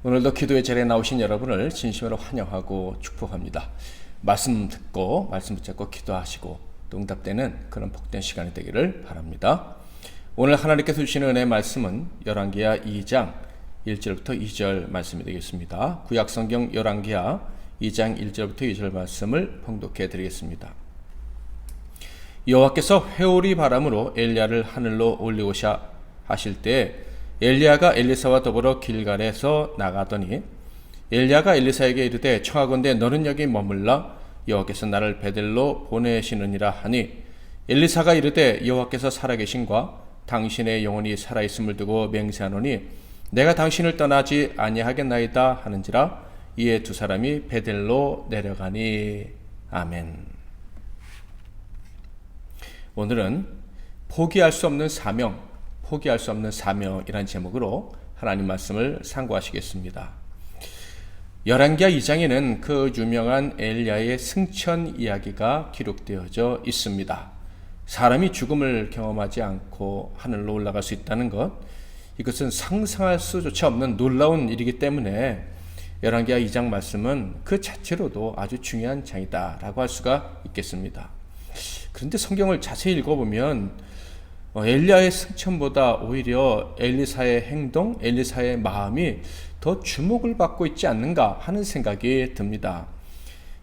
오늘도 기도의 자리에 나오신 여러분을 진심으로 환영하고 축복합니다. 말씀 듣고 말씀 붙잡고 기도하시고 또 응답되는 그런 복된 시간이 되기를 바랍니다. 오늘 하나님께서 주시는 은혜의 말씀은 열왕기하 2장 1절부터 2절 말씀이 되겠습니다. 구약성경 열왕기하 2장 1절부터 2절 말씀을 봉독해 드리겠습니다. 여호와께서 회오리 바람으로 엘리야를 하늘로 올리고자 하실 때 엘리야가 엘리사와 더불어 길갈에서 나가더니 엘리야가 엘리사에게 이르되 청하건대 너는 여기 머물라 여호와께서 나를 베델로 보내시느니라 하니 엘리사가 이르되 여호와께서 살아계신과 당신의 영혼이 살아있음을 두고 맹세하노니 내가 당신을 떠나지 아니하겠나이다 하는지라. 이에 두 사람이 베델로 내려가니. 아멘. 오늘은 포기할 수 없는 사명, 포기할 수 없는 사명이라는 제목으로 하나님 말씀을 상고하시겠습니다. 열왕기하 2장에는 그 유명한 엘리야의 승천 이야기가 기록되어져 있습니다. 사람이 죽음을 경험하지 않고 하늘로 올라갈 수 있다는 것, 이것은 상상할 수조차 없는 놀라운 일이기 때문에 열왕기하 2장 말씀은 그 자체로도 아주 중요한 장이다라고 할 수가 있겠습니다. 그런데 성경을 자세히 읽어보면 엘리야의 승천보다 오히려 엘리사의 행동, 엘리사의 마음이 더 주목을 받고 있지 않는가 하는 생각이 듭니다.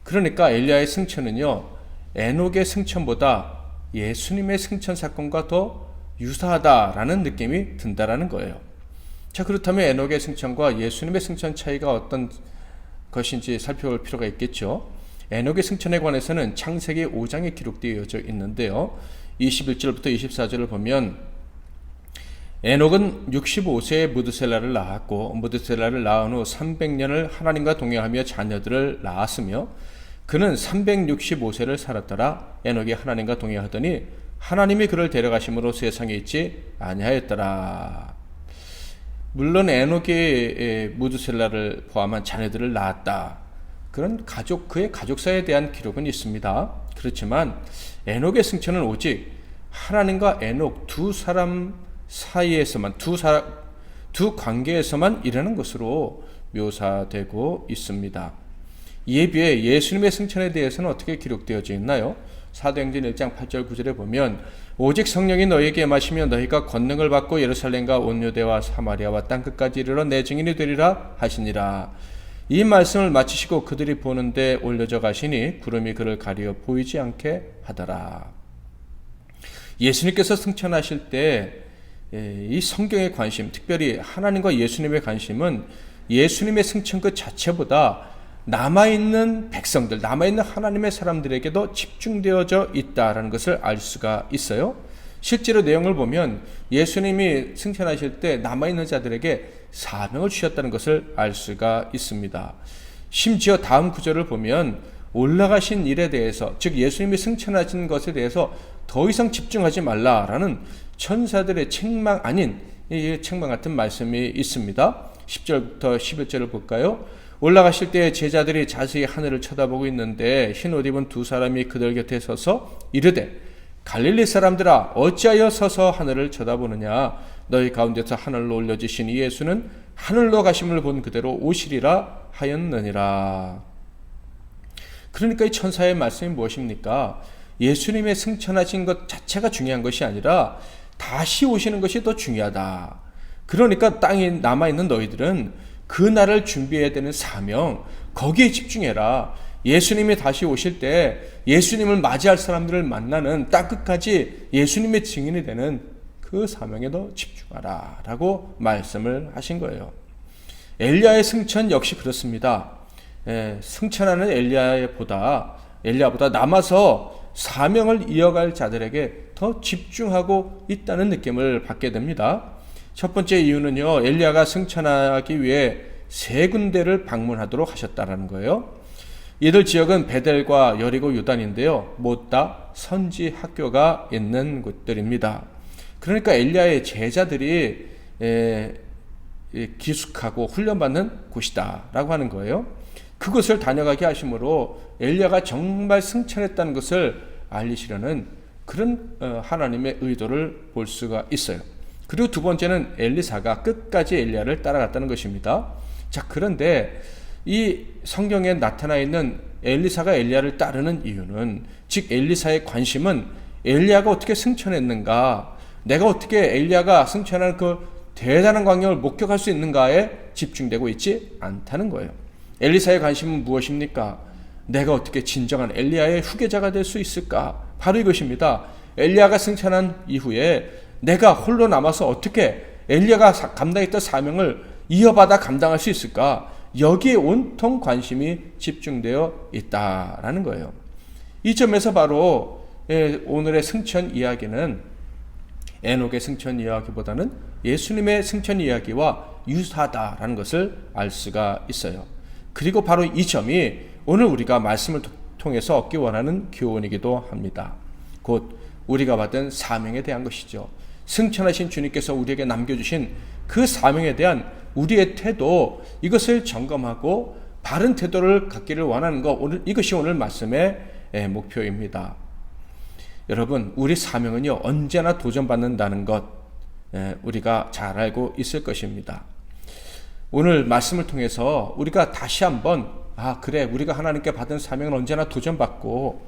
그러니까 엘리야의 승천은요, 에녹의 승천보다 예수님의 승천 사건과 더 유사하다라는 느낌이 든다라는 거예요. 자, 그렇다면 에녹의 승천과 예수님의 승천 차이가 어떤 것인지 살펴볼 필요가 있겠죠. 에녹의 승천에 관해서는 창세기 5장에 기록되어져 있는데요. 21절부터 24절을 보면 에녹은 65세에 무드셀라를 낳았고 무드셀라를 낳은 후 300년을 하나님과 동행하며 자녀들을 낳았으며 그는 365세를 살았더라. 에녹이 하나님과 동행하더니 하나님이 그를 데려가심으로 세상에 있지 아니하였더라. 물론 에녹이 무드셀라를 포함한 자녀들을 낳았다. 그런 그의 가족사에 대한 기록은 있습니다. 그렇지만 에녹의 승천은 오직 하나님과 에녹 두 사람 사이에서만, 두 관계에서만 일어나는 것으로 묘사되고 있습니다. 이에 비해 예수님의 승천에 대해서는 어떻게 기록되어져 있나요? 사도행전 1장 8절 9절에 보면 오직 성령이 너희에게 임하시며 너희가 권능을 받고 예루살렘과 온 유대와 사마리아와 땅끝까지 이르러 내 증인이 되리라 하시니라. 이 말씀을 마치시고 그들이 보는데 올려져 가시니 구름이 그를 가리어 보이지 않게 하더라. 예수님께서 승천하실 때 이 성경의 관심, 특별히 하나님과 예수님의 관심은 예수님의 승천 그 자체보다 남아있는 백성들, 남아있는 하나님의 사람들에게도 집중되어져 있다라는 것을 알 수가 있어요. 실제로 내용을 보면 예수님이 승천하실 때 남아있는 자들에게 사명을 주셨다는 것을 알 수가 있습니다. 심지어 다음 구절을 보면 올라가신 일에 대해서, 즉 예수님이 승천하신 것에 대해서 더 이상 집중하지 말라라는 천사들의 책망 아닌 이 책망 같은 말씀이 있습니다. 10절부터 11절을 볼까요? 올라가실 때 제자들이 자세히 하늘을 쳐다보고 있는데 흰옷 입은 두 사람이 그들 곁에 서서 이르되 갈릴리 사람들아 어찌하여 서서 하늘을 쳐다보느냐. 너희 가운데서 하늘로 올려지신 이 예수는 하늘로 가심을 본 그대로 오시리라 하였느니라. 그러니까 이 천사의 말씀이 무엇입니까? 예수님의 승천하신 것 자체가 중요한 것이 아니라 다시 오시는 것이 더 중요하다. 그러니까 땅에 남아있는 너희들은 그 날을 준비해야 되는 사명, 거기에 집중해라. 예수님이 다시 오실 때 예수님을 맞이할 사람들을 만나는 땅끝까지 예수님의 증인이 되는 그 사명에 더 집중하라 라고 말씀을 하신 거예요. 엘리야의 승천 역시 그렇습니다. 승천하는 엘리야보다 남아서 사명을 이어갈 자들에게 더 집중하고 있다는 느낌을 받게 됩니다. 첫 번째 이유는요, 엘리야가 승천하기 위해 세 군데를 방문하도록 하셨다는 거예요. 이들 지역은 베델과 여리고 유단인데요, 모두 다 선지 학교가 있는 곳들입니다. 그러니까 엘리야의 제자들이 기숙하고 훈련받는 곳이다 라고 하는 거예요. 그것을 다녀가게 하심으로 엘리야가 정말 승천했다는 것을 알리시려는 그런 하나님의 의도를 볼 수가 있어요. 그리고 두 번째는 엘리사가 끝까지 엘리야를 따라갔다는 것입니다. 자, 그런데 이 성경에 나타나 있는 엘리사가 엘리야를 따르는 이유는, 즉 엘리사의 관심은 엘리야가 어떻게 승천했는가, 내가 어떻게 엘리야가 승천하는 그 대단한 광경을 목격할 수 있는가에 집중되고 있지 않다는 거예요. 엘리사의 관심은 무엇입니까? 내가 어떻게 진정한 엘리야의 후계자가 될 수 있을까? 바로 이것입니다. 엘리야가 승천한 이후에 내가 홀로 남아서 어떻게 엘리야가 감당했던 사명을 이어받아 감당할 수 있을까? 여기에 온통 관심이 집중되어 있다라는 거예요. 이 점에서 바로 오늘의 승천 이야기는 에녹의 승천 이야기보다는 예수님의 승천 이야기와 유사하다라는 것을 알 수가 있어요. 그리고 바로 이 점이 오늘 우리가 말씀을 통해서 얻기 원하는 교훈이기도 합니다. 곧 우리가 받은 사명에 대한 것이죠. 승천하신 주님께서 우리에게 남겨주신 그 사명에 대한 우리의 태도, 이것을 점검하고 바른 태도를 갖기를 원하는 것, 이것이 오늘 말씀의 목표입니다. 여러분, 우리 사명은요, 언제나 도전받는다는 것 우리가 잘 알고 있을 것입니다. 오늘 말씀을 통해서 우리가 다시 한번 그래, 우리가 하나님께 받은 사명은 언제나 도전받고,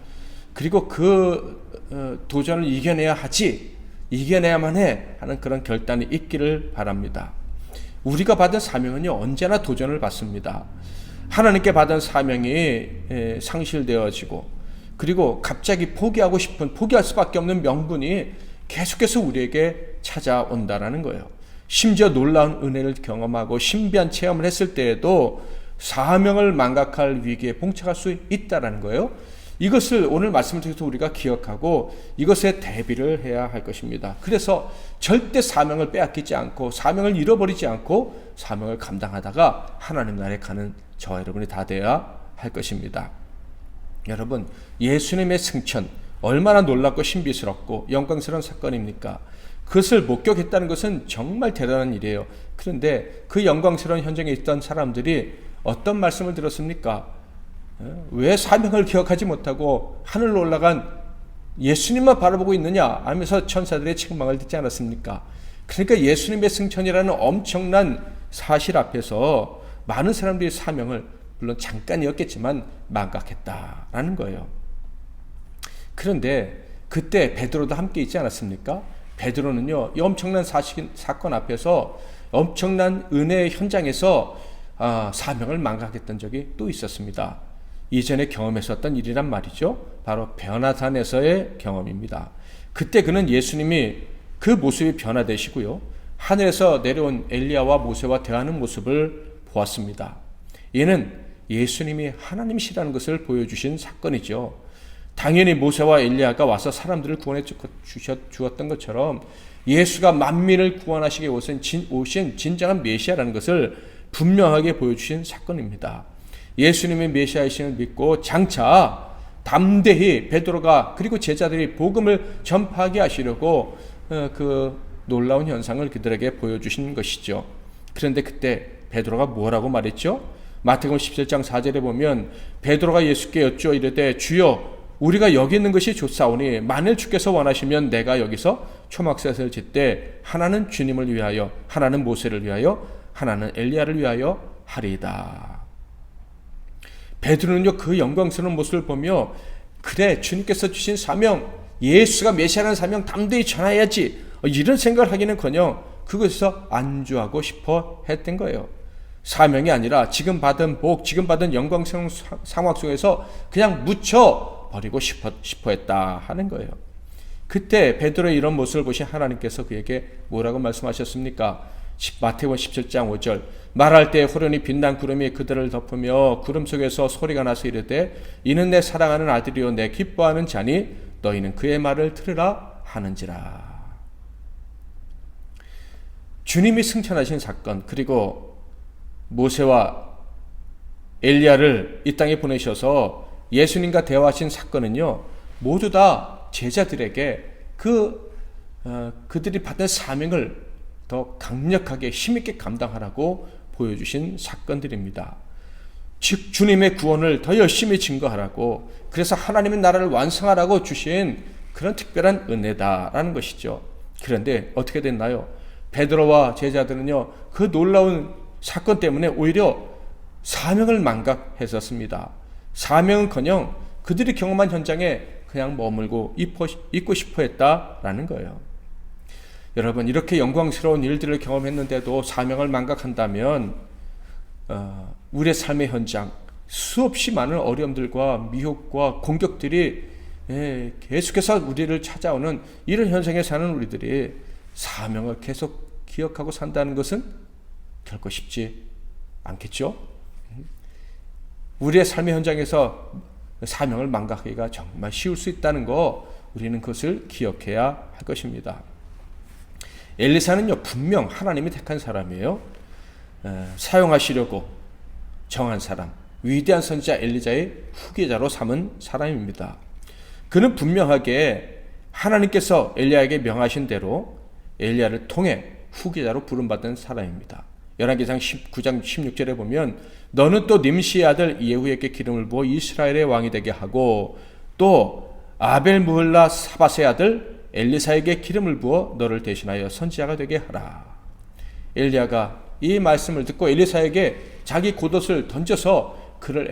그리고 그 도전을 이겨내야 하지, 이겨내야만 해 하는 그런 결단이 있기를 바랍니다. 우리가 받은 사명은요, 언제나 도전을 받습니다. 하나님께 받은 사명이 상실되어지고, 그리고 갑자기 포기할 수밖에 없는 명분이 계속해서 우리에게 찾아온다라는 거예요. 심지어 놀라운 은혜를 경험하고 신비한 체험을 했을 때에도 사명을 망각할 위기에 봉착할 수 있다라는 거예요. 이것을 오늘 말씀을 통해서 우리가 기억하고 이것에 대비를 해야 할 것입니다. 그래서 절대 사명을 빼앗기지 않고, 사명을 잃어버리지 않고 사명을 감당하다가 하나님 나라에 가는 저와 여러분이 다 되어야 할 것입니다. 여러분, 예수님의 승천 얼마나 놀랍고 신비스럽고 영광스러운 사건입니까? 그것을 목격했다는 것은 정말 대단한 일이에요. 그런데 그 영광스러운 현장에 있던 사람들이 어떤 말씀을 들었습니까? 왜 사명을 기억하지 못하고 하늘로 올라간 예수님만 바라보고 있느냐 하면서 천사들의 책망을 듣지 않았습니까? 그러니까 예수님의 승천이라는 엄청난 사실 앞에서 많은 사람들이 사명을 물론 잠깐이었겠지만 망각했다라는 거예요. 그런데 그때 베드로도 함께 있지 않았습니까? 베드로는요, 이 엄청난 사건 앞에서 엄청난 은혜의 현장에서 사명을 망각했던 적이 또 있었습니다. 이전에 경험했었던 일이란 말이죠. 바로 변화산에서의 경험입니다. 그때 그는 예수님이 그 모습이 변화되시고요, 하늘에서 내려온 엘리야와 모세와 대하는 모습을 보았습니다. 이는 예수님이 하나님이시라는 것을 보여주신 사건이죠. 당연히 모세와 엘리야가 와서 사람들을 구원해 주었던 것처럼 예수가 만민을 구원하시기 오신 진정한 메시아라는 것을 분명하게 보여주신 사건입니다. 예수님의 메시아이심을 믿고 장차 담대히 베드로가 그리고 제자들이 복음을 전파하게 하시려고 그 놀라운 현상을 그들에게 보여주신 것이죠. 그런데 그때 베드로가 뭐라고 말했죠? 마태복음 17장 4절에 보면 베드로가 예수께 여쭈어 이르되 주여 우리가 여기 있는 것이 좋사오니 만일 주께서 원하시면 내가 여기서 초막셋을 짓되 하나는 주님을 위하여, 하나는 모세를 위하여, 하나는 엘리야를 위하여 하리이다. 베드로는요, 그 영광스러운 모습을 보며 그래, 주님께서 주신 사명, 예수가 메시아라는 사명 담대히 전해야지, 이런 생각을 하기는커녕 그것에서 안주하고 싶어 했던 거예요. 사명이 아니라 지금 받은 복, 지금 받은 영광스러운 상황 속에서 그냥 묻혀 버리고 싶어 했다 하는 거예요. 그때 베드로의 이런 모습을 보신 하나님께서 그에게 뭐라고 말씀하셨습니까? 마태복음 17장 5절 말할 때 호련히 빛난 구름이 그들을 덮으며 구름 속에서 소리가 나서 이르되 이는 내 사랑하는 아들이요 내 기뻐하는 자니 너희는 그의 말을 들으라 하는지라. 주님이 승천하신 사건, 그리고 모세와 엘리야를 이 땅에 보내셔서 예수님과 대화하신 사건은요, 모두 다 제자들에게 그들이 받은 사명을 더 강력하게 힘있게 감당하라고 보여주신 사건들입니다. 즉 주님의 구원을 더 열심히 증거하라고, 그래서 하나님의 나라를 완성하라고 주신 그런 특별한 은혜다라는 것이죠. 그런데 어떻게 됐나요? 베드로와 제자들은요, 그 놀라운 사건 때문에 오히려 사명을 망각했었습니다. 사명은커녕 그들이 경험한 현장에 그냥 머물고 있고 싶어 했다라는 거예요. 여러분, 이렇게 영광스러운 일들을 경험했는데도 사명을 망각한다면 우리의 삶의 현장, 수없이 많은 어려움들과 미혹과 공격들이 계속해서 우리를 찾아오는 이런 현상에 사는 우리들이 사명을 계속 기억하고 산다는 것은 결코 쉽지 않겠죠? 우리의 삶의 현장에서 사명을 망각하기가 정말 쉬울 수 있다는 거, 우리는 그것을 기억해야 할 것입니다. 엘리사는요, 분명 하나님이 택한 사람이에요. 사용하시려고 정한 사람, 위대한 선지자 엘리자의 후계자로 삼은 사람입니다. 그는 분명하게 하나님께서 엘리야에게 명하신 대로 엘리야를 통해 후계자로 부름받은 사람입니다. 열왕기상 19장 16절에 보면 너는 또 님시의 아들 예후에게 기름을 부어 이스라엘의 왕이 되게 하고 또 아벨무흘라 사밧의 아들 엘리사에게 기름을 부어 너를 대신하여 선지자가 되게 하라. 엘리야가 이 말씀을 듣고 엘리사에게 자기 겉옷을 던져서 그를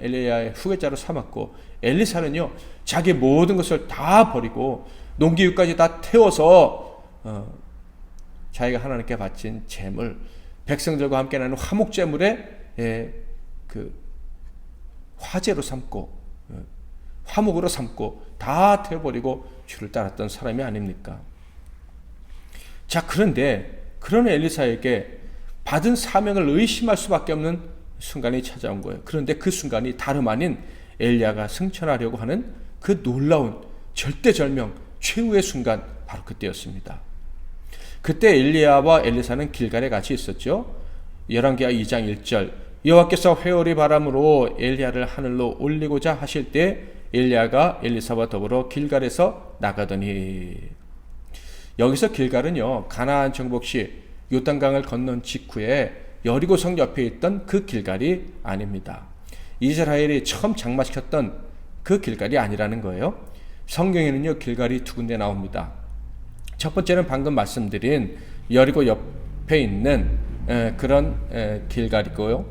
엘리야의 후계자로 삼았고, 엘리사는요 자기 모든 것을 다 버리고 농기구까지 다 태워서 자기가 하나님께 바친 제물, 백성들과 함께 나누는 화목제물에 그 화제로 삼고 화목으로 삼고 다 태워버리고 주를 따랐던 사람이 아닙니까? 자, 그런데 그런 엘리사에게 받은 사명을 의심할 수밖에 없는 순간이 찾아온 거예요. 그런데 그 순간이 다름 아닌 엘리야가 승천하려고 하는 그 놀라운 절대절명 최후의 순간, 바로 그때였습니다. 그때 엘리야와 엘리사는 길갈에 같이 있었죠. 열왕기하 2장 1절 여호와께서 회오리 바람으로 엘리야를 하늘로 올리고자 하실 때 엘리야가 엘리사와 더불어 길갈에서 나가더니, 여기서 길갈은요 가나안 정복 시 요단강을 건넌 직후에 여리고성 옆에 있던 그 길갈이 아닙니다. 이스라엘이 처음 장마시켰던 그 길갈이 아니라는 거예요. 성경에는요 길갈이 두 군데 나옵니다. 첫 번째는 방금 말씀드린 여리고 옆에 있는 그런 길갈이고요.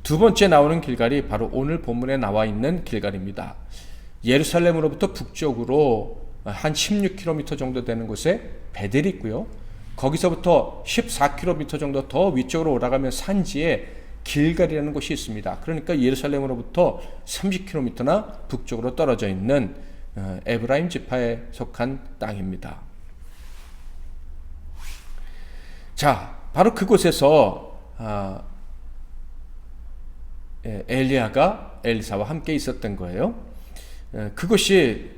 두 번째 나오는 길갈이 바로 오늘 본문에 나와 있는 길갈입니다. 예루살렘으로부터 북쪽으로 한 16km 정도 되는 곳에 베델이 있고요. 거기서부터 14km 정도 더 위쪽으로 올라가면 산지에 길갈이라는 곳이 있습니다. 그러니까 예루살렘으로부터 30km나 북쪽으로 떨어져 있는 에브라임 지파에 속한 땅입니다. 자, 바로 그곳에서 엘리야가 엘리사와 함께 있었던 거예요. 그곳이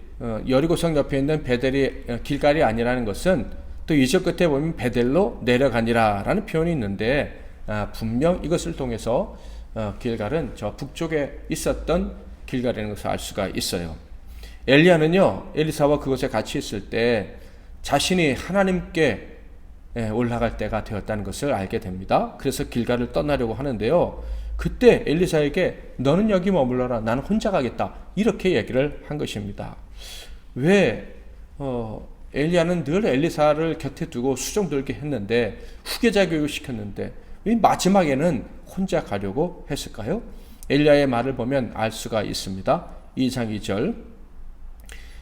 여리고성 옆에 있는 베델이 길갈이 아니라는 것은 또 2절 끝에 보면 베델로 내려가니라 라는 표현이 있는데, 분명 이것을 통해서 길갈은 저 북쪽에 있었던 길갈이라는 것을 알 수가 있어요. 엘리야는요 엘리사와 그곳에 같이 있을 때 자신이 하나님께 올라갈 때가 되었다는 것을 알게 됩니다. 그래서 길갈을 떠나려고 하는데요, 그때 엘리사에게 너는 여기 머물러라, 나는 혼자 가겠다, 이렇게 얘기를 한 것입니다. 왜 엘리야는 늘 엘리사를 곁에 두고 수종들게 했는데, 후계자 교육을 시켰는데 왜 마지막에는 혼자 가려고 했을까요? 엘리야의 말을 보면 알 수가 있습니다. 2장 2절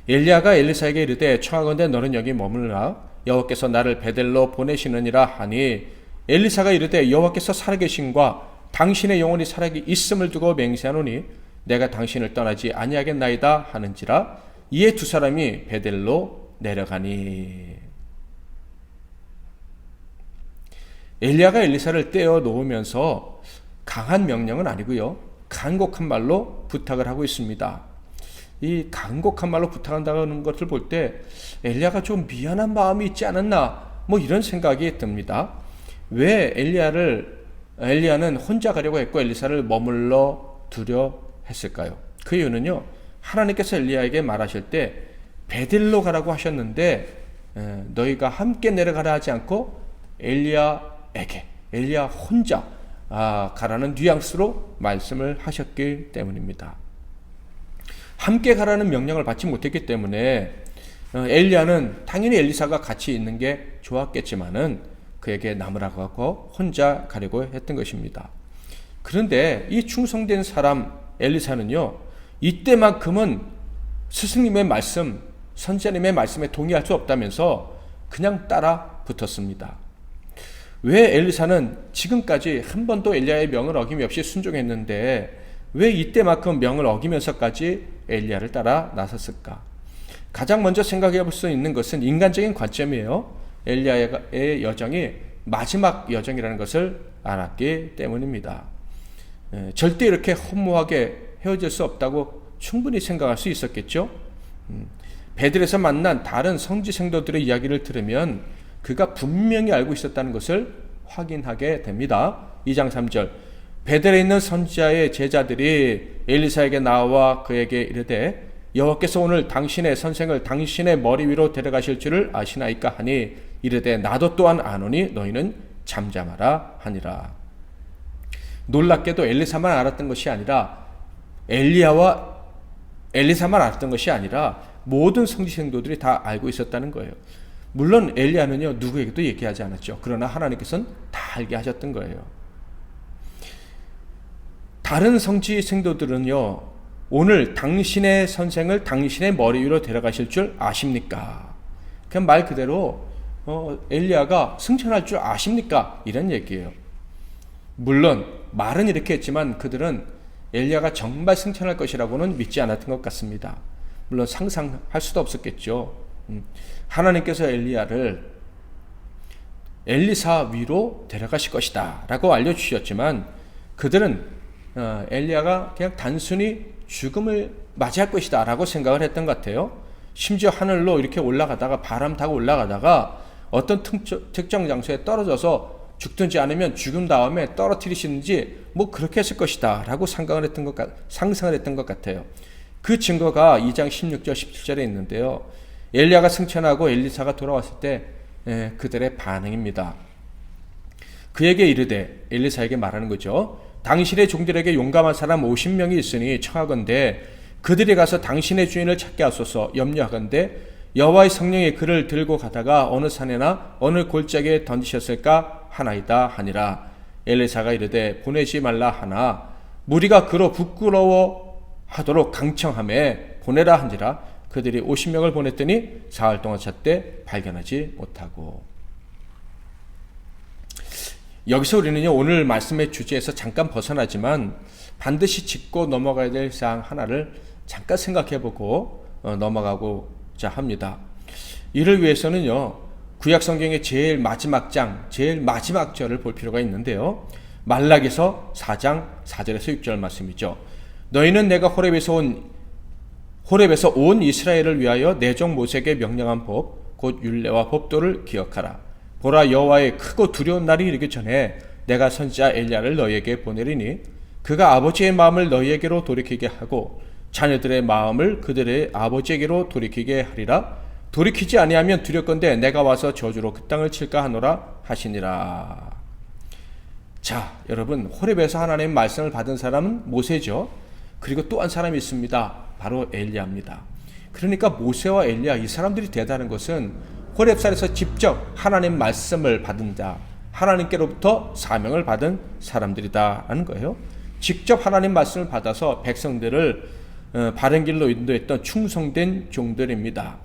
엘리야가 엘리사에게 이르되 청하건대 너는 여기 머물라, 여호와께서 나를 베델로 보내시느니라 하니, 엘리사가 이르되 여호와께서 살아계신과 당신의 영혼이 살아있음을 두고 맹세하노니 내가 당신을 떠나지 아니하겠나이다 하는지라. 이에 두 사람이 베델로 내려가니. 엘리야가 엘리사를 떼어 놓으면서 강한 명령은 아니고요, 간곡한 말로 부탁을 하고 있습니다. 이 간곡한 말로 부탁한다는 것을 볼 때 엘리야가 좀 미안한 마음이 있지 않았나, 뭐 이런 생각이 듭니다. 왜 엘리야는 혼자 가려고 했고 엘리사를 머물러 두려 했을까요? 그 이유는요, 하나님께서 엘리야에게 말하실 때 베델로 가라고 하셨는데 너희가 함께 내려가라 하지 않고 엘리야 혼자 가라는 뉘앙스로 말씀을 하셨기 때문입니다. 함께 가라는 명령을 받지 못했기 때문에 엘리야는 당연히 엘리사가 같이 있는 게 좋았겠지만은 그에게 남으라고 하고 혼자 가려고 했던 것입니다. 그런데 이 충성된 사람 엘리사는요, 이때만큼은 스승님의 말씀, 선지자님의 말씀에 동의할 수 없다면서 그냥 따라 붙었습니다. 왜 엘리사는 지금까지 한 번도 엘리야의 명을 어김이 없이 순종했는데 왜 이때만큼 명을 어기면서까지 엘리야를 따라 나섰을까? 가장 먼저 생각해 볼 수 있는 것은 인간적인 관점이에요. 엘리야의 여정이 마지막 여정이라는 것을 알았기 때문입니다. 절대 이렇게 허무하게 헤어질 수 없다고 충분히 생각할 수 있었겠죠. 베들에서 만난 다른 성지 성도들의 이야기를 들으면 그가 분명히 알고 있었다는 것을 확인하게 됩니다. 2장 3절, 베들에 있는 선지자의 제자들이 엘리사에게 나와 그에게 이르되 여호와께서 오늘 당신의 선생을 당신의 머리 위로 데려가실 줄을 아시나이까 하니 이르되 나도 또한 아노니 너희는 잠잠하라 하니라. 놀랍게도 엘리사만 알았던 것이 아니라 엘리야와 엘리사만 알았던 것이 아니라 모든 성지 성도들이 다 알고 있었다는 거예요. 물론 엘리야는요, 누구에게도 얘기하지 않았죠. 그러나 하나님께서는 다 알게 하셨던 거예요. 다른 성지 성도들은요, 오늘 당신의 선생을 당신의 머리 위로 데려가실 줄 아십니까? 그냥 말 그대로 엘리야가 승천할 줄 아십니까? 이런 얘기예요. 물론 말은 이렇게 했지만 그들은 엘리야가 정말 승천할 것이라고는 믿지 않았던 것 같습니다. 물론 상상할 수도 없었겠죠. 하나님께서 엘리야를 엘리사 위로 데려가실 것이다 라고 알려주셨지만 그들은 엘리야가 그냥 단순히 죽음을 맞이할 것이다 라고 생각을 했던 것 같아요. 심지어 하늘로 이렇게 올라가다가 바람 타고 올라가다가 어떤 특정 장소에 떨어져서 죽든지 아니면 죽은 다음에 떨어뜨리시는지 뭐 그렇게 했을 것이다 라고 상상을 했던 것 같아요. 그 증거가 2장 16절 17절에 있는데요. 엘리야가 승천하고 엘리사가 돌아왔을 때 그들의 반응입니다. 그에게 이르되, 엘리사에게 말하는 거죠. 당신의 종들에게 용감한 사람 50명이 있으니 청하건대 그들이 가서 당신의 주인을 찾게 하소서. 염려하건대 여호와의 성령이 그를 들고 가다가 어느 산에나 어느 골짜기에 던지셨을까 하나이다 하니라. 엘리사가 이르되 보내지 말라 하나 무리가 그로 부끄러워하도록 강청하매 보내라 한지라. 그들이 50명을 보냈더니 사흘 동안 찾되 발견하지 못하고. 여기서 우리는요, 오늘 말씀의 주제에서 잠깐 벗어나지만 반드시 짚고 넘어가야 될 사항 하나를 잠깐 생각해보고 넘어가고자 합니다. 이를 위해서는요, 구약 성경의 제일 마지막 장, 제일 마지막 절을 볼 필요가 있는데요. 말라기서 4장 4절에서 6절 말씀이죠. 너희는 내가 호렙에서 온 이스라엘을 위하여 내 종 모세에게 명령한 법, 곧 율례와 법도를 기억하라. 보라, 여호와의 크고 두려운 날이 이르기 전에 내가 선지자 엘리야를 너희에게 보내리니 그가 아버지의 마음을 너희에게로 돌이키게 하고 자녀들의 마음을 그들의 아버지에게로 돌이키게 하리라. 돌이키지 아니하면 두렵건대 내가 와서 저주로 그 땅을 칠까 하노라 하시니라. 자, 여러분, 호렙에서 하나님의 말씀을 받은 사람은 모세죠. 그리고 또 한 사람이 있습니다. 바로 엘리야입니다. 그러니까 모세와 엘리야, 이 사람들이 대단한 것은 호렙산에서 직접 하나님 말씀을 받은 자, 하나님께로부터 사명을 받은 사람들이다 하는 거예요. 직접 하나님 말씀을 받아서 백성들을 바른 길로 인도했던 충성된 종들입니다.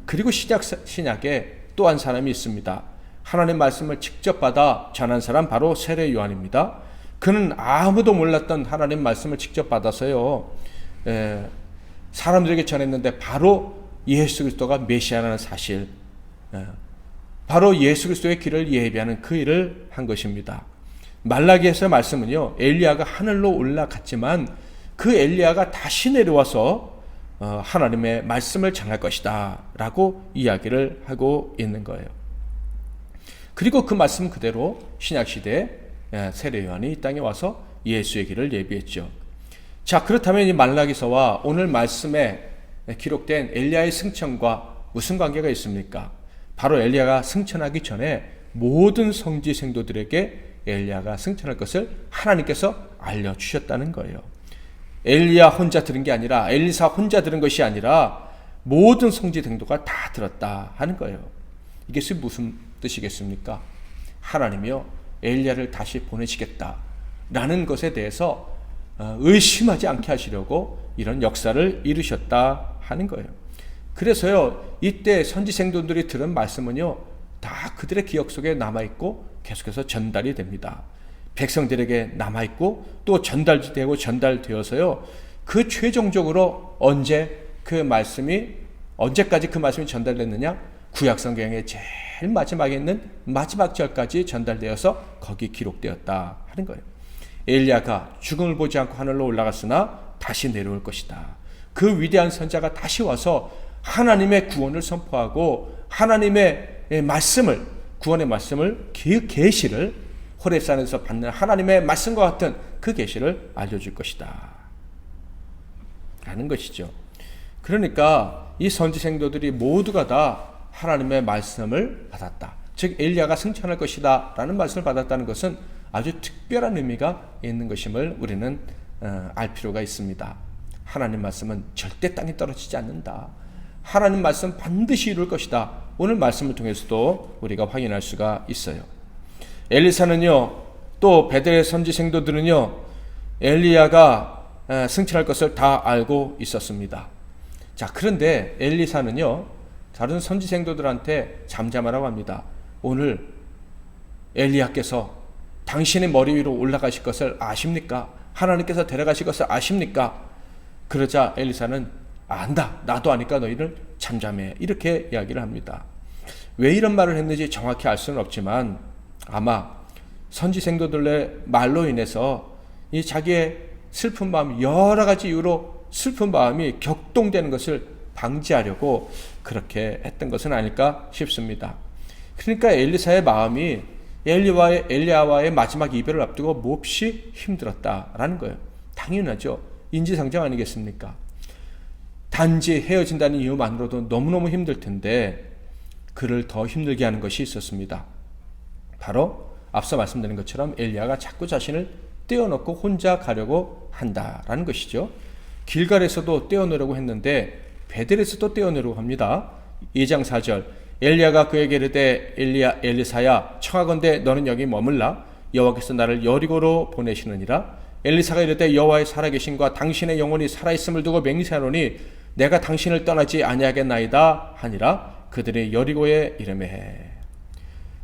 그리고 신약에 또 한 사람이 있습니다. 하나님 말씀을 직접 받아 전한 사람, 바로 세례 요한입니다. 그는 아무도 몰랐던 하나님 말씀을 직접 받아서요, 사람들에게 전했는데 바로 예수 그리스도가 메시아라는 사실, 바로 예수 그리스도의 길을 예비하는 그 일을 한 것입니다. 말라기에서 말씀은요, 엘리야가 하늘로 올라갔지만 그 엘리야가 다시 내려와서 하나님의 말씀을 전할 것이다 라고 이야기를 하고 있는 거예요. 그리고 그 말씀 그대로 신약시대에 세례 요한이 이 땅에 와서 예수의 길을 예비했죠. 자, 그렇다면 이 말라기서와 오늘 말씀에 기록된 엘리야의 승천과 무슨 관계가 있습니까? 바로 엘리야가 승천하기 전에 모든 성지 성도들에게 엘리야가 승천할 것을 하나님께서 알려주셨다는 거예요. 엘리야 혼자 들은 게 아니라, 엘리사 혼자 들은 것이 아니라 모든 성지 성도가 다 들었다 하는 거예요. 이게 무슨 뜻이겠습니까? 하나님이요 엘리야를 다시 보내시겠다라는 것에 대해서 의심하지 않게 하시려고 이런 역사를 이루셨다 하는 거예요. 그래서요 이때 선지생도들이 들은 말씀은요 다 그들의 기억 속에 남아있고 계속해서 전달이 됩니다. 백성들에게 남아있고 또 전달되고 전달되어서요 그 최종적으로 언제까지 그 말씀이 전달됐느냐? 구약성경의 제일 마지막에 있는 마지막 절까지 전달되어서 거기 기록되었다 하는 거예요. 엘리야가 죽음을 보지 않고 하늘로 올라갔으나 다시 내려올 것이다. 그 위대한 선자가 다시 와서 하나님의 구원을 선포하고 하나님의 말씀을, 구원의 말씀을, 계시를 호렙산에서 받는 하나님의 말씀과 같은 그 계시를 알려줄 것이다 라는 것이죠. 그러니까 이 선지생도들이 모두가 다 하나님의 말씀을 받았다. 즉 엘리야가 승천할 것이다 라는 말씀을 받았다는 것은 아주 특별한 의미가 있는 것임을 우리는 알 필요가 있습니다. 하나님 말씀은 절대 땅에 떨어지지 않는다. 하나님 말씀 반드시 이룰 것이다. 오늘 말씀을 통해서도 우리가 확인할 수가 있어요. 엘리사는요 또 베델의 선지생도들은요 엘리야가 승천할 것을 다 알고 있었습니다. 자, 그런데 엘리사는요 다른 선지생도들한테 잠잠하라고 합니다. 오늘 엘리야께서 당신의 머리 위로 올라가실 것을 아십니까? 하나님께서 데려가실 것을 아십니까? 그러자 엘리사는 안다. 나도 아니까 너희를 잠잠해. 이렇게 이야기를 합니다. 왜 이런 말을 했는지 정확히 알 수는 없지만 아마 선지생도들의 말로 인해서 이 자기의 슬픈 마음, 여러 가지 이유로 슬픈 마음이 격동되는 것을 방지하려고 그렇게 했던 것은 아닐까 싶습니다. 그러니까 엘리사의 마음이 엘리야와의 마지막 이별을 앞두고 몹시 힘들었다라는 거예요. 당연하죠. 인지상정 아니겠습니까? 단지 헤어진다는 이유만으로도 너무너무 힘들 텐데 그를 더 힘들게 하는 것이 있었습니다. 바로 앞서 말씀드린 것처럼 엘리야가 자꾸 자신을 떼어놓고 혼자 가려고 한다라는 것이죠. 길갈에서도 떼어놓으려고 했는데 베델에서도 떼어놓으려고 합니다. 2장 4절 엘리야가 그에게 이르되 엘리사야 청하건대 너는 여기 머물라 여호와께서 나를 여리고로 보내시느니라. 엘리사가 이르되 여호와의 살아계심과 당신의 영혼이 살아있음을 두고 맹세하노니 내가 당신을 떠나지 아니하겠나이다 하니라. 그들이 여리고에 이르매.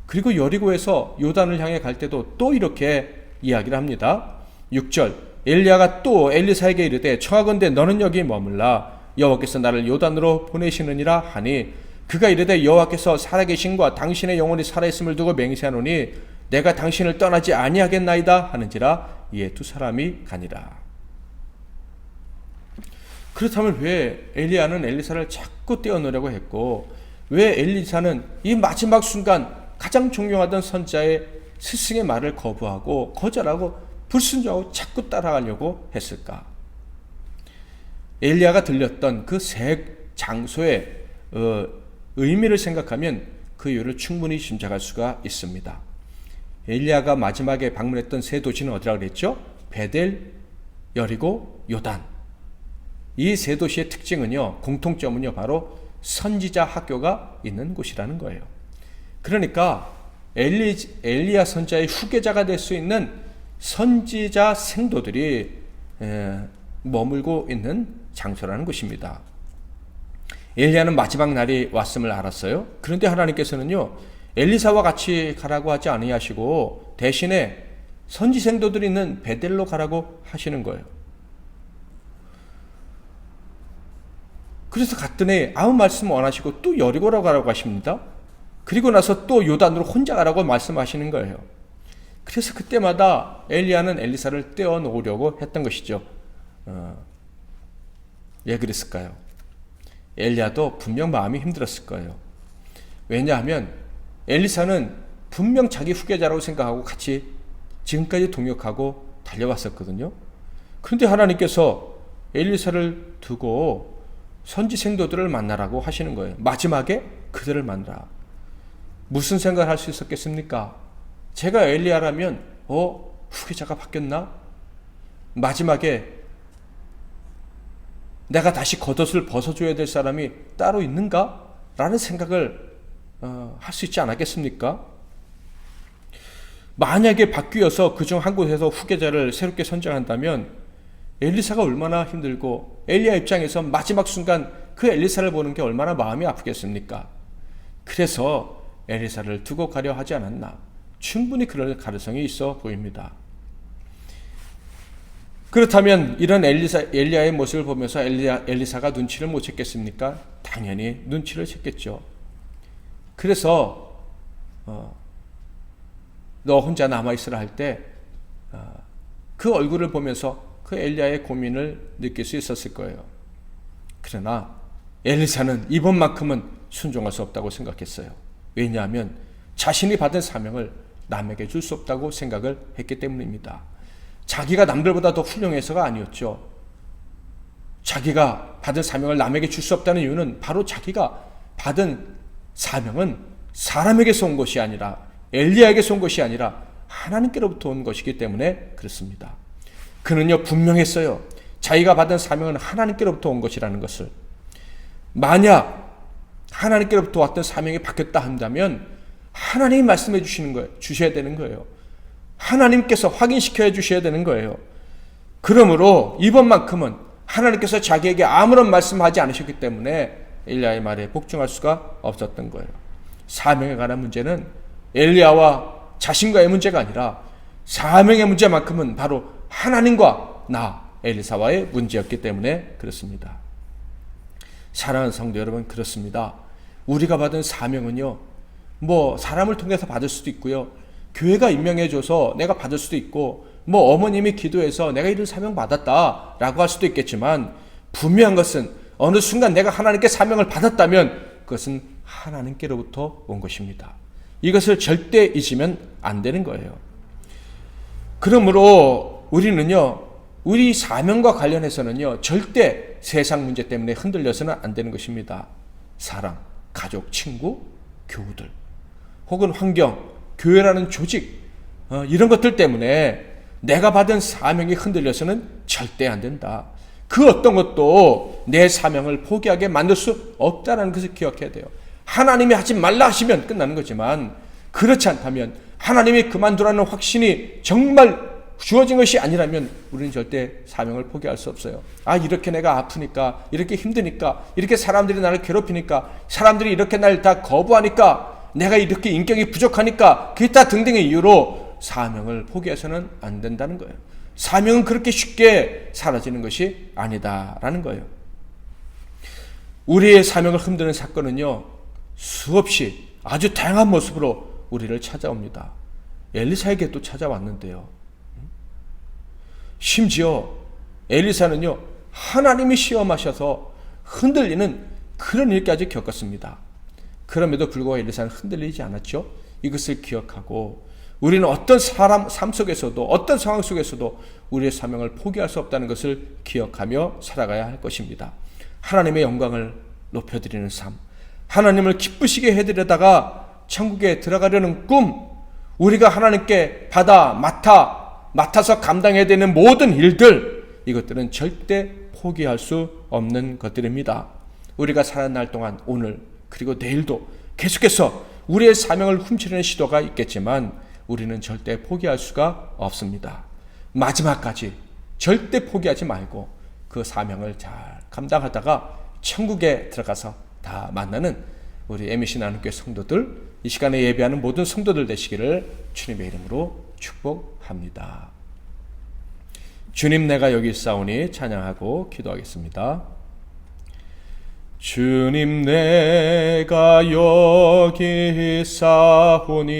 그리고 여리고에서 요단을 향해 갈 때도 또 이렇게 이야기를 합니다. 6절 엘리야가 또 엘리사에게 이르되 청하건대 너는 여기 머물라 여호와께서 나를 요단으로 보내시느니라 하니 그가 이르되 여호와께서 살아계신과 당신의 영혼이 살아있음을 두고 맹세하노니 내가 당신을 떠나지 아니하겠나이다 하는지라. 이에 두 사람이 가니라. 그렇다면 왜 엘리야는 엘리사를 자꾸 떼어놓으려고 했고 왜 엘리사는 이 마지막 순간 가장 존경하던 선자의 스승의 말을 거부하고 거절하고 불순종하고 자꾸 따라가려고 했을까? 엘리야가 들렸던 그 세 장소의 의미를 생각하면 그 이유를 충분히 짐작할 수가 있습니다. 엘리야가 마지막에 방문했던 세 도시는 어디라고 그랬죠? 베델, 여리고, 요단. 이 세 도시의 특징은요, 공통점은요, 바로 선지자 학교가 있는 곳이라는 거예요. 그러니까 엘리야 선자의 후계자가 될 수 있는 선지자 생도들이 머물고 있는 장소라는 것입니다. 엘리야는 마지막 날이 왔음을 알았어요. 그런데 하나님께서는요 엘리사와 같이 가라고 하지 아니하시고 대신에 선지생도들이 있는 베델로 가라고 하시는 거예요. 그래서 갔더니 아무 말씀 안 하시고 또 여리고로 가라고 하십니다. 그리고 나서 또 요단으로 혼자 가라고 말씀하시는 거예요. 그래서 그때마다 엘리야는 엘리사를 떼어놓으려고 했던 것이죠. 왜 그랬을까요? 엘리야도 분명 마음이 힘들었을 거예요. 왜냐하면 엘리사는 분명 자기 후계자라고 생각하고 같이 지금까지 동역하고 달려왔었거든요. 그런데 하나님께서 엘리사를 두고 선지생도들을 만나라고 하시는 거예요. 마지막에 그들을 만나라. 무슨 생각을 할 수 있었겠습니까? 제가 엘리야라면 후계자가 바뀌었나? 마지막에 내가 다시 겉옷을 벗어줘야 될 사람이 따로 있는가? 라는 생각을 할 수 있지 않았겠습니까? 만약에 바뀌어서 그중 한 곳에서 후계자를 새롭게 선정한다면 엘리사가 얼마나 힘들고 엘리야 입장에서 마지막 순간 그 엘리사를 보는 게 얼마나 마음이 아프겠습니까? 그래서 엘리사를 두고 가려 하지 않았나? 충분히 그럴 가능성이 있어 보입니다. 그렇다면 이런 엘리야의 모습을 보면서 엘리사가 눈치를 못 챘겠습니까? 당연히 눈치를 챘겠죠. 그래서 너 혼자 남아있으라 할 때 그 얼굴을 보면서 그 엘리야의 고민을 느낄 수 있었을 거예요. 그러나 엘리사는 이번만큼은 순종할 수 없다고 생각했어요. 왜냐하면 자신이 받은 사명을 남에게 줄 수 없다고 생각을 했기 때문입니다. 자기가 남들보다 더 훌륭해서가 아니었죠. 자기가 받은 사명을 남에게 줄 수 없다는 이유는 바로 자기가 받은 사명은 사람에게서 온 것이 아니라 엘리야에게서 온 것이 아니라 하나님께로부터 온 것이기 때문에 그렇습니다. 그는요 분명했어요. 자기가 받은 사명은 하나님께로부터 온 것이라는 것을. 만약 하나님께로부터 왔던 사명이 바뀌었다 한다면 하나님이 말씀해 주시는 거예요. 주셔야 되는 거예요. 하나님께서 확인시켜 주셔야 되는 거예요. 그러므로 이번만큼은 하나님께서 자기에게 아무런 말씀하지 않으셨기 때문에 엘리야의 말에 복종할 수가 없었던 거예요. 사명에 관한 문제는 엘리야와 자신과의 문제가 아니라 사명의 문제만큼은 바로 하나님과 나 엘리사와의 문제였기 때문에 그렇습니다. 사랑하는 성도 여러분, 그렇습니다. 우리가 받은 사명은요, 사람을 통해서 받을 수도 있고요, 교회가 임명해줘서 내가 받을 수도 있고, 어머님이 기도해서 내가 이런 사명 받았다라고 할 수도 있겠지만, 분명한 것은 어느 순간 내가 하나님께 사명을 받았다면 그것은 하나님께로부터 온 것입니다. 이것을 절대 잊으면 안 되는 거예요. 그러므로 우리는요, 우리 사명과 관련해서는요, 절대 세상 문제 때문에 흔들려서는 안 되는 것입니다. 사랑, 가족, 친구, 교우들, 혹은 환경, 교회라는 조직, 이런 것들 때문에 내가 받은 사명이 흔들려서는 절대 안 된다. 그 어떤 것도 내 사명을 포기하게 만들 수 없다는 것을 기억해야 돼요. 하나님이 하지 말라 하시면 끝나는 거지만, 그렇지 않다면, 하나님이 그만두라는 확신이 정말 주어진 것이 아니라면 우리는 절대 사명을 포기할 수 없어요. 이렇게 내가 아프니까, 이렇게 힘드니까, 이렇게 사람들이 나를 괴롭히니까, 사람들이 이렇게 날 다 거부하니까, 내가 이렇게 인격이 부족하니까, 그게 다 등등의 이유로 사명을 포기해서는 안 된다는 거예요. 사명은 그렇게 쉽게 사라지는 것이 아니다라는 거예요. 우리의 사명을 흔드는 사건은요, 수없이 아주 다양한 모습으로 우리를 찾아옵니다. 엘리사에게도 찾아왔는데요. 심지어 엘리사는요, 하나님이 시험하셔서 흔들리는 그런 일까지 겪었습니다. 그럼에도 불구하고 엘리사는 흔들리지 않았죠. 이것을 기억하고 우리는 어떤 사람 삶 속에서도, 어떤 상황 속에서도 우리의 사명을 포기할 수 없다는 것을 기억하며 살아가야 할 것입니다. 하나님의 영광을 높여드리는 삶, 하나님을 기쁘시게 해드리다가 천국에 들어가려는 꿈, 우리가 하나님께 맡아서 감당해야 되는 모든 일들, 이것들은 절대 포기할 수 없는 것들입니다. 우리가 사는 날 동안 오늘 그리고 내일도 계속해서 우리의 사명을 훔치려는 시도가 있겠지만 우리는 절대 포기할 수가 없습니다. 마지막까지 절대 포기하지 말고 그 사명을 잘 감당하다가 천국에 들어가서 다 만나는 우리 MBC 나눔교회 성도들, 이 시간에 예배하는 모든 성도들 되시기를 주님의 이름으로 축복합니다. 주님, 내가 여기 있사오니 찬양하고 기도하겠습니다. 주님, 내가 여기 있사오니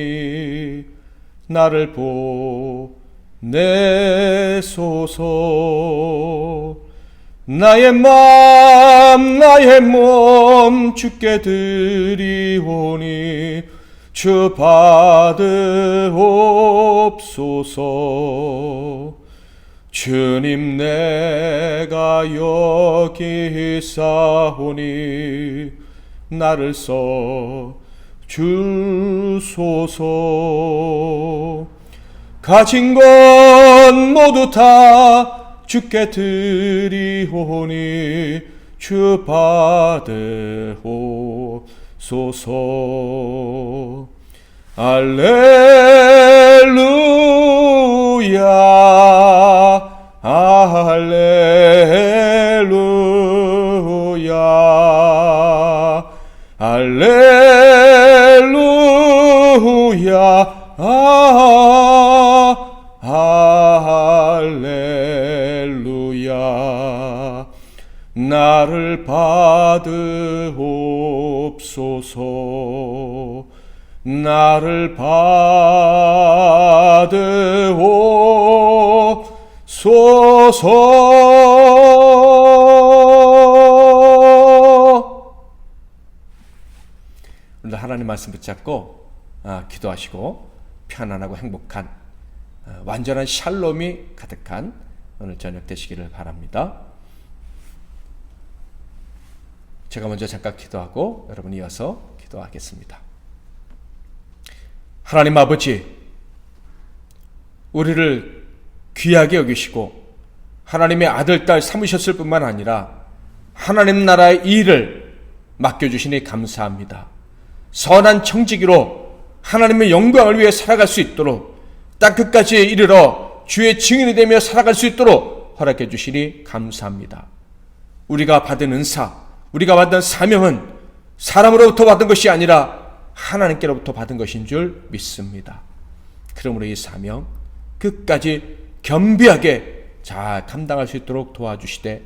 나를 보내소서. 나의 마음 나의 몸 주께 드리오니 주 받으옵소서. 주님, 내가 여기 있사오니 나를 써 주소서. 가진 것 모두 다 주께 드리오니 주 받으옵소서. 할렐루야 할렐루야 할렐루야 할렐루야 나를 받으옵소서 나를 받으옵소서. 오늘 하나님 말씀 붙잡고 기도하시고 편안하고 행복한 완전한 샬롬이 가득한 오늘 저녁 되시기를 바랍니다. 제가 먼저 잠깐 기도하고 여러분이 이어서 기도하겠습니다. 하나님 아버지, 우리를 귀하게 여기시고 하나님의 아들, 딸 삼으셨을 뿐만 아니라 하나님 나라의 일을 맡겨주시니 감사합니다. 선한 청지기로 하나님의 영광을 위해 살아갈 수 있도록 땅끝까지 이르러 주의 증인이 되며 살아갈 수 있도록 허락해 주시니 감사합니다. 우리가 받은 은사, 우리가 받은 사명은 사람으로부터 받은 것이 아니라 하나님께로부터 받은 것인 줄 믿습니다. 그러므로 이 사명 끝까지 겸비하게 잘 감당할 수 있도록 도와주시되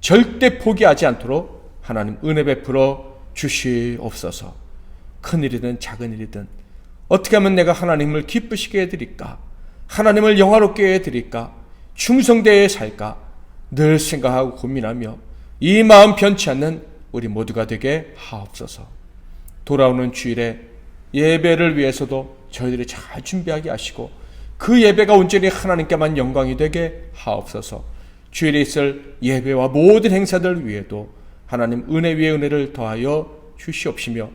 절대 포기하지 않도록 하나님 은혜 베풀어 주시옵소서. 큰 일이든 작은 일이든 어떻게 하면 내가 하나님을 기쁘시게 해드릴까, 하나님을 영화롭게 해드릴까, 충성되어 살까 늘 생각하고 고민하며 이 마음 변치 않는 우리 모두가 되게 하옵소서. 돌아오는 주일에 예배를 위해서도 저희들이 잘 준비하게 하시고 그 예배가 온전히 하나님께만 영광이 되게 하옵소서. 주일에 있을 예배와 모든 행사들 위에도 하나님 은혜 위에 은혜를 더하여 주시옵시며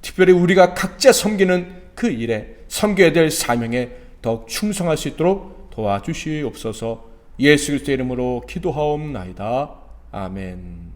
특별히 우리가 각자 섬기는 그 일에 섬겨야 될 사명에 더욱 충성할 수 있도록 도와주시옵소서. 예수 그리스도의 이름으로 기도하옵나이다. 아멘.